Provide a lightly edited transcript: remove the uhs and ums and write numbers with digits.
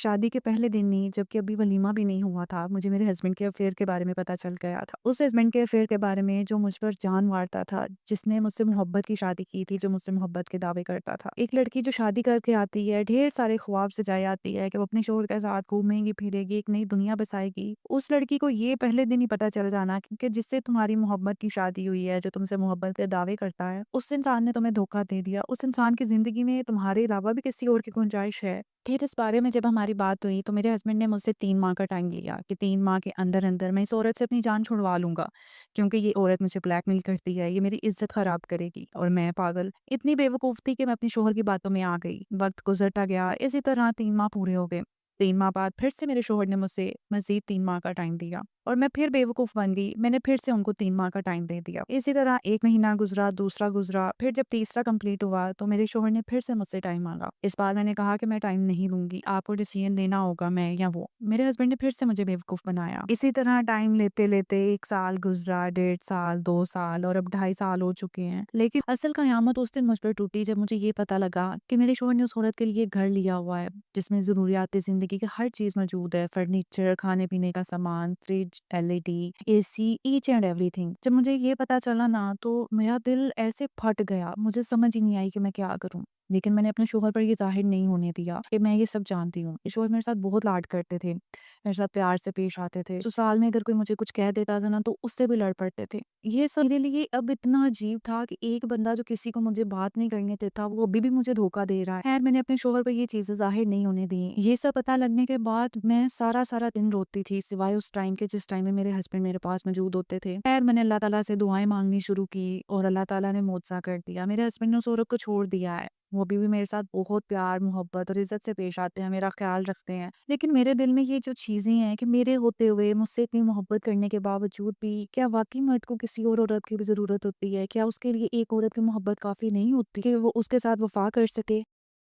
शादी के पहले दिन ही जबकि अभी वलीमा भी नहीं हुआ था, मुझे मेरे हस्बैंड के अफ़ेयर के बारे में पता चल गया था। उस हस्बैंड के अफ़ेयर के बारे में जो मुझ पर जान मारता था, जिसने मुझसे मोहब्बत की शादी की थी, जो मुझसे मोहब्बत के दावे करता था। एक लड़की जो शादी करके आती है, ढेर सारे ख्वाब सजाए आती है कि वो अपने शौहर के साथ घूमेगी-फिरेगी, एक नई दुनिया बसाएगी। उस लड़की को ये पहले दिन ही पता चल जाना कि जिससे तुम्हारी मोहब्बत की शादी हुई है, जो तुमसे मोहब्बत के दावे करता है, उस इंसान ने तुम्हें धोखा दे दिया। उस इंसान की ज़िंदगी में तुम्हारे अलावा भी किसी और की गुंजाइश है। फिर इस बारे में जब हमारी बात हुई तो मेरे हस्बैंड ने मुझसे 3 माह का टाइम लिया कि 3 माह के अंदर-अंदर मैं इस औरत से अपनी जान छुड़वा लूँगा, क्योंकि ये औरत मुझे ब्लैकमेल करती है, ये मेरी इज़्ज़त ख़राब करेगी। और मैं पागल, इतनी बेवकूफ़ थी कि मैं अपने शौहर की बातों में आ गई। वक़्त गुज़रता गया, इसी तरह 3 माह पूरे हो गए। 3 माह बाद फिर से मेरे शौहर ने मुझसे मज़ीद 3 माह का टाइम दिया और मैं फिर बेवकूफ़ बन गई, मैंने फिर से उनको 3 माह का टाइम दे दिया। इसी तरह 1 महीना गुज़रा, दूसरा गुज़रा, फिर जब तीसरा कंप्लीट हुआ तो मेरे शौहर ने फिर से मुझसे टाइम माँगा। इस बार मैंने कहा कि मैं टाइम नहीं लूँगी, आपको डिसीज़न लेना होगा, मैं या वो। मेरे हस्बैंड ने फिर से मुझे बेवकूफ़ बनाया। इसी तरह टाइम लेते-लेते 1 साल गुज़रा, डेढ़ साल, 2 साल और अब 2.5 साल हो चुके हैं। लेकिन असल क़यामत उस दिन मुझ पर टूटी जब मुझे ये पता लगा कि मेरे शौहर ने उस औरत के लिए घर लिया हुआ है, जिसमें ज़रूरियात ज़िंदगी की हर चीज़ मौजूद है, फर्नीचर, खाने-पीने का सामान, fridge, LED, AC, each and everything. जब मुझे ये पता चला ना तो मेरा दिल ऐसे फट गया, मुझे समझ ही नहीं आई कि मैं क्या करूँ? लेकिन मैंने अपने शौहर पर ये ज़ाहिर नहीं होने दिया कि मैं ये सब जानती हूँ। ये शौहर मेरे साथ बहुत लाड करते थे, मेरे साथ प्यार से पेश आते थे। ससुराल में अगर कोई मुझे कुछ कह देता था ना तो उससे भी लड़ पड़ते थे। ये सब मेरे लिए अब इतना अजीब था कि एक बंदा जो किसी को मुझे बात नहीं करने देता, वो अभी भी मुझे धोखा दे रहा है। खैर मैंने अपने शौहर पर ये चीज़ें ज़ाहिर नहीं होने दी। ये सब पता लगने के बाद मैं सारा-सारा दिन रोती थी, सिवाय उस टाइम के जिस टाइम में मेरे हस्बैंड मेरे पास मौजूद होते थे। खैर मैंने अल्लाह ताला से दुआएँ माँगनी शुरू की और अल्लाह ताला ने मुआवज़ा कर दिया। मेरे हस्बैंड ने उस औरत को छोड़ दिया है। वो अभी भी मेरे साथ बहुत प्यार, मोहब्बत और इज़्ज़त से पेश आते हैं, मेरा ख़्याल रखते हैं। लेकिन मेरे दिल में ये जो चीज़ें हैं कि मेरे होते हुए मुझसे इतनी मोहब्बत करने के बावजूद भी क्या वाक़ई मर्द को किसी और औरत की भी ज़रूरत होती है? क्या उसके लिए एक औरत की मोहब्बत काफ़ी नहीं होती कि वो उसके साथ वफ़ा कर सके?